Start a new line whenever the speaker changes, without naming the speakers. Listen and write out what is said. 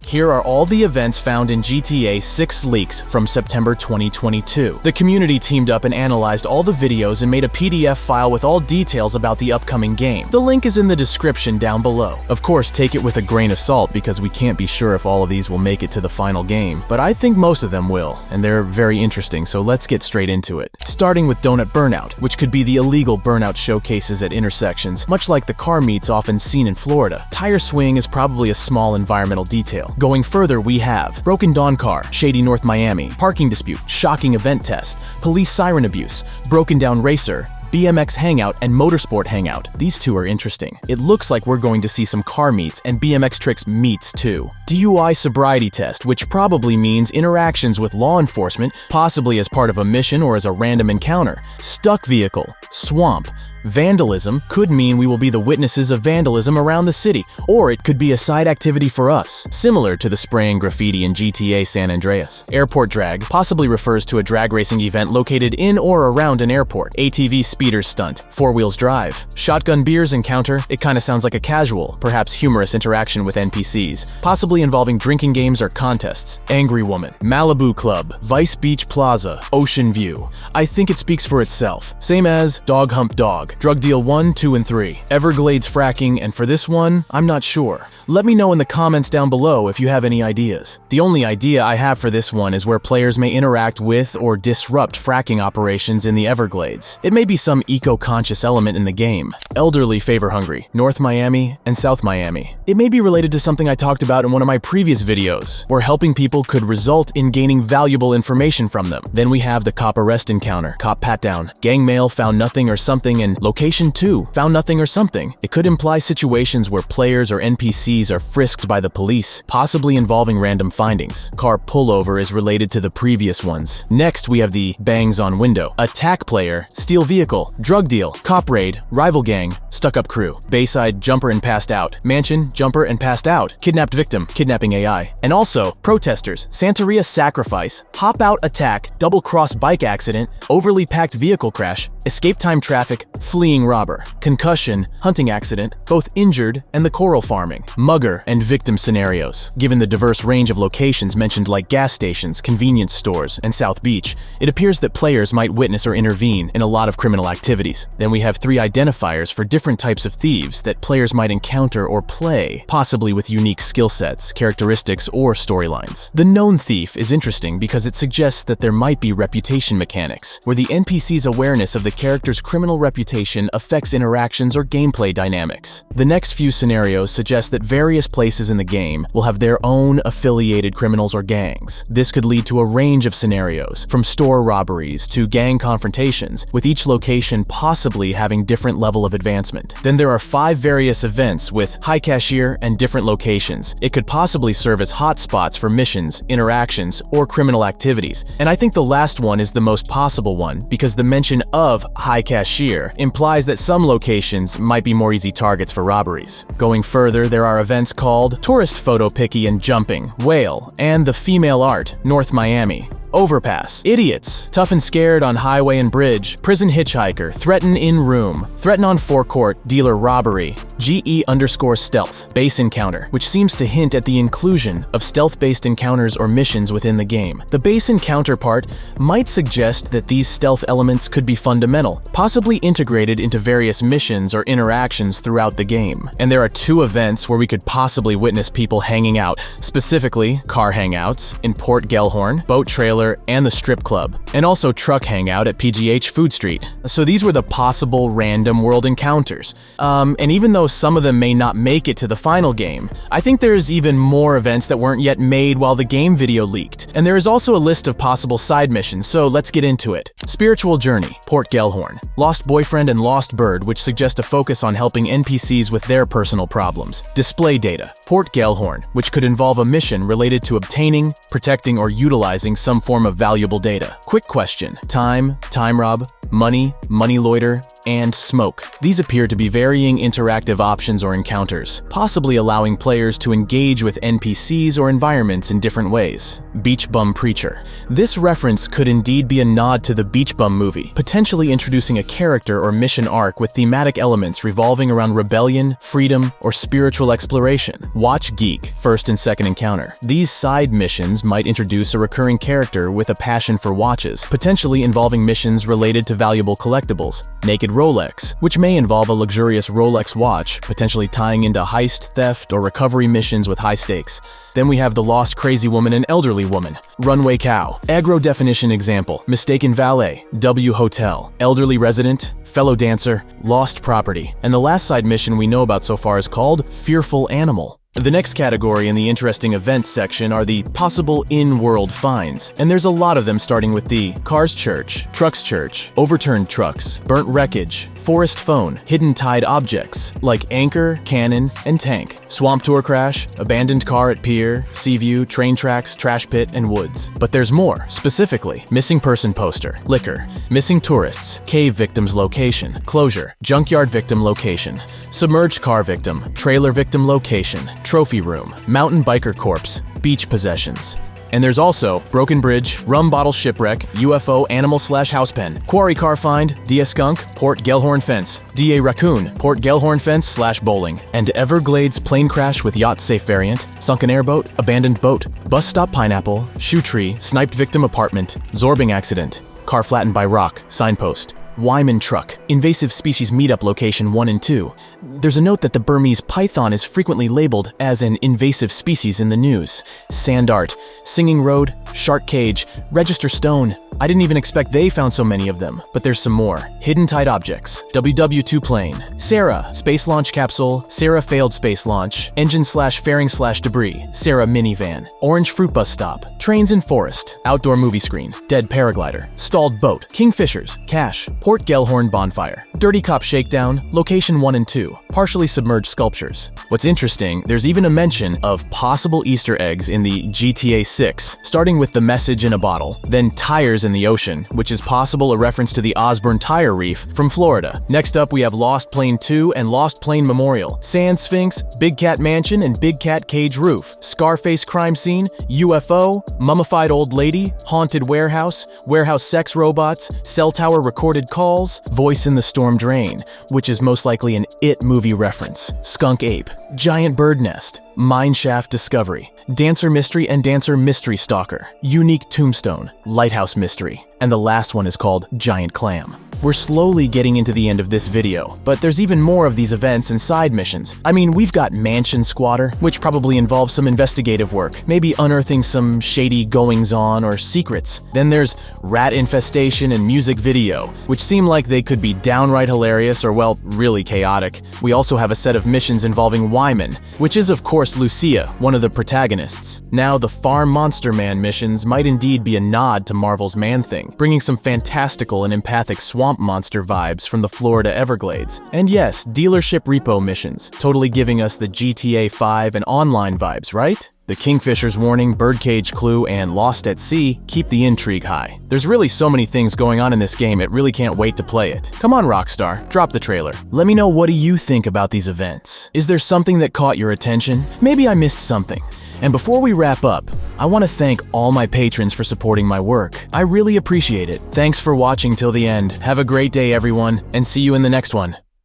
Here are all the events found in GTA 6 leaks from September 2022. The community teamed up and analyzed all the videos and made a PDF file with all details about the upcoming game. The link is in the description down below. Of course, take it with a grain of salt because we can't be sure if all of these will make it to the final game, but I think most of them will, and they're very interesting, so let's get straight into it. Starting with Donut Burnout, which could be the illegal burnout showcases at intersections, much like the car meets often seen in Florida. Tire swing is probably a small environmental detail. Going further, we have Broken Dawn Car, Shady North Miami, Parking Dispute, Shocking Event Test, Police Siren Abuse, Broken Down Racer, BMX Hangout, and Motorsport Hangout. These two are interesting. It looks like we're going to see some car meets and BMX Tricks meets too. DUI Sobriety Test, which probably means interactions with law enforcement, possibly as part of a mission or as a random encounter. Stuck Vehicle, Swamp. Vandalism could mean we will be the witnesses of vandalism around the city, or it could be a side activity for us, similar to the spraying graffiti in GTA San Andreas. Airport Drag possibly refers to a drag racing event located in or around an airport. ATV Speeders Stunt, Four Wheels Drive. Shotgun Beers Encounter, it kinda sounds like a casual, perhaps humorous interaction with NPCs, possibly involving drinking games or contests. Angry Woman. Malibu Club, Vice Beach Plaza, Ocean View. I think it speaks for itself. Same as Dog Hump Dog. Drug Deal 1, 2, and 3. Everglades Fracking, and for this one, I'm not sure. Let me know in the comments down below if you have any ideas. The only idea I have for this one is where players may interact with or disrupt fracking operations in the Everglades. It may be some eco-conscious element in the game. Elderly Favor Hungry, North Miami and South Miami. It may be related to something I talked about in one of my previous videos, where helping people could result in gaining valuable information from them. Then we have the Cop Arrest Encounter, Cop Pat Down, Gang Mail Found Nothing or Something, and Location 2, Found Nothing or Something. It could imply situations where players or NPCs are frisked by the police, possibly involving random findings. Car Pullover is related to the previous ones. Next, we have the Bangs on Window, Attack Player, Steal Vehicle, Drug Deal, Cop Raid, Rival Gang, Stuck Up Crew, Bayside Jumper and Passed Out, Mansion Jumper and Passed Out, Kidnapped Victim, Kidnapping AI, and also Protesters, Santeria Sacrifice, Hop Out Attack, Double Cross Bike Accident, Overly Packed Vehicle Crash, Escape Time Traffic, Fleeing Robber, Concussion, Hunting Accident, Both Injured, and the Coral Farming, Mugger, and Victim Scenarios. Given the diverse range of locations mentioned like gas stations, convenience stores, and South Beach, it appears that players might witness or intervene in a lot of criminal activities. Then we have 3 identifiers for different types of thieves that players might encounter or play, possibly with unique skill sets, characteristics, or storylines. The Known Thief is interesting because it suggests that there might be reputation mechanics, where the NPC's awareness of the character's criminal reputation affects interactions or gameplay dynamics. The next few scenarios suggest that various places in the game will have their own affiliated criminals or gangs. This could lead to a range of scenarios, from store robberies to gang confrontations, with each location possibly having different level of advancement. Then there are 5 various events with high cashier and different locations. It could possibly serve as hotspots for missions, interactions, or criminal activities. And I think the last one is the most possible one, because the mention of high cashier implies that some locations might be more easy targets for robberies. Going further, there are events called Tourist Photo Picky and Jumping, Whale, and the Female Art, North Miami. Overpass, Idiots, Tough and Scared on Highway and Bridge, Prison Hitchhiker, Threaten in Room, Threaten on Forecourt, Dealer Robbery, GE_stealth, Base Encounter, which seems to hint at the inclusion of stealth-based encounters or missions within the game. The base encounter part might suggest that these stealth elements could be fundamental, possibly integrated into various missions or interactions throughout the game. And there are 2 events where we could possibly witness people hanging out, specifically Car Hangouts in Port Gellhorn, Boat Trailer, and the Strip Club, and also Truck Hangout at PGH Food Street. So these were the possible random world encounters. And even though some of them may not make it to the final game, I think there's even more events that weren't yet made while the game video leaked. And there is also a list of possible side missions, so let's get into it. Spiritual Journey, Port Gellhorn, Lost Boyfriend and Lost Bird, which suggest a focus on helping NPCs with their personal problems. Display Data, Port Gellhorn, which could involve a mission related to obtaining, protecting, or utilizing some form of valuable data. Quick question, Time Rob, money, money loiter, and smoke. These appear to be varying interactive options or encounters, possibly allowing players to engage with NPCs or environments in different ways. Beach Bum Preacher. This reference could indeed be a nod to the Beach Bum movie, potentially introducing a character or mission arc with thematic elements revolving around rebellion, freedom, or spiritual exploration. Watch Geek. First and second encounter. These side missions might introduce a recurring character with a passion for watches, potentially involving missions related to valuable collectibles. Naked Rolex, which may involve a luxurious Rolex watch, potentially tying into heist, theft, or recovery missions with high stakes. Then we have the Lost Crazy Woman and Elderly Woman. Runway Cow. Aggro definition example. Mistaken Valet. W Hotel. Elderly Resident. Fellow Dancer. Lost Property. And the last side mission we know about so far is called Fearful Animal. The next category in the interesting events section are the possible in-world finds, and there's a lot of them, starting with the Cars Church, Trucks Church, Overturned Trucks, Burnt Wreckage, Forest Phone, Hidden Tide Objects like Anchor, Cannon, and Tank, Swamp Tour Crash, Abandoned Car at Pier, Seaview, Train Tracks, Trash Pit, and Woods. But there's more, specifically Missing Person Poster, Liquor, Missing Tourists, Cave Victim's Location, Closure, Junkyard Victim Location, Submerged Car Victim, Trailer Victim Location, Trophy Room, Mountain Biker Corpse, Beach Possessions. And there's also Broken Bridge, Rum Bottle Shipwreck, UFO Animal/House Pen, Quarry Car Find, DA Skunk, Port Gellhorn Fence, DA Raccoon, Port Gellhorn Fence/Bowling, and Everglades Plane Crash with Yacht Safe Variant, Sunken Airboat, Abandoned Boat, Bus Stop Pineapple, Shoe Tree, Sniped Victim Apartment, Zorbing Accident, Car Flattened by Rock, Signpost, Wyman Truck, Invasive Species Meetup Location 1 and 2. There's a note that the Burmese python is frequently labeled as an invasive species in the news. Sand Art, Singing Road, Shark Cage, Register Stone. I didn't even expect they found so many of them, but there's some more. Hidden Tide Objects, WW2 Plane, Sarah, Space Launch Capsule, Sarah Failed Space Launch, Engine/Fairing/Debris, Sarah Minivan, Orange Fruit Bus Stop, Trains in Forest, Outdoor Movie Screen, Dead Paraglider, Stalled Boat, Kingfishers, Cache, Port Gellhorn Bonfire, Dirty Cop Shakedown, Location 1 and 2, Partially Submerged Sculptures. What's interesting, there's even a mention of possible Easter eggs in the GTA 6, starting with the message in a bottle, then tires in the ocean, which is possible a reference to the Osborne Tire Reef from Florida. Next up, we have Lost Plane 2 and Lost Plane Memorial, Sand Sphinx, Big Cat Mansion and Big Cat Cage Roof, Scarface Crime Scene, UFO, Mummified Old Lady, Haunted Warehouse, Warehouse Sex Robots, Cell Tower Recorded Calls, Voice in the Storm Drain, which is most likely an It movie reference, Skunk Ape, Giant Bird Nest, Mineshaft Discovery, Dancer Mystery and Dancer Mystery Stalker, Unique Tombstone, Lighthouse Mystery, and the last one is called Giant Clam. We're slowly getting into the end of this video, but there's even more of these events and side missions. I mean, we've got Mansion Squatter, which probably involves some investigative work, maybe unearthing some shady goings-on or secrets. Then there's Rat Infestation and Music Video, which seem like they could be downright hilarious or, well, really chaotic. We also have a set of missions involving Wyman, which is of course Lucia, one of the protagonists. Now, the Farm Monster Man missions might indeed be a nod to Marvel's Man-Thing, bringing some fantastical and empathic swamp monster vibes from the Florida Everglades. And yes, dealership repo missions, totally giving us the GTA 5 and online vibes, right? The Kingfisher's Warning, Birdcage Clue, and Lost at Sea keep the intrigue high. There's really so many things going on in this game, it really can't wait to play it. Come on, Rockstar, drop the trailer. Let me know, what do you think about these events? Is there something that caught your attention? Maybe I missed something. And before we wrap up, I want to thank all my patrons for supporting my work. I really appreciate it. Thanks for watching till the end. Have a great day, everyone, and see you in the next one.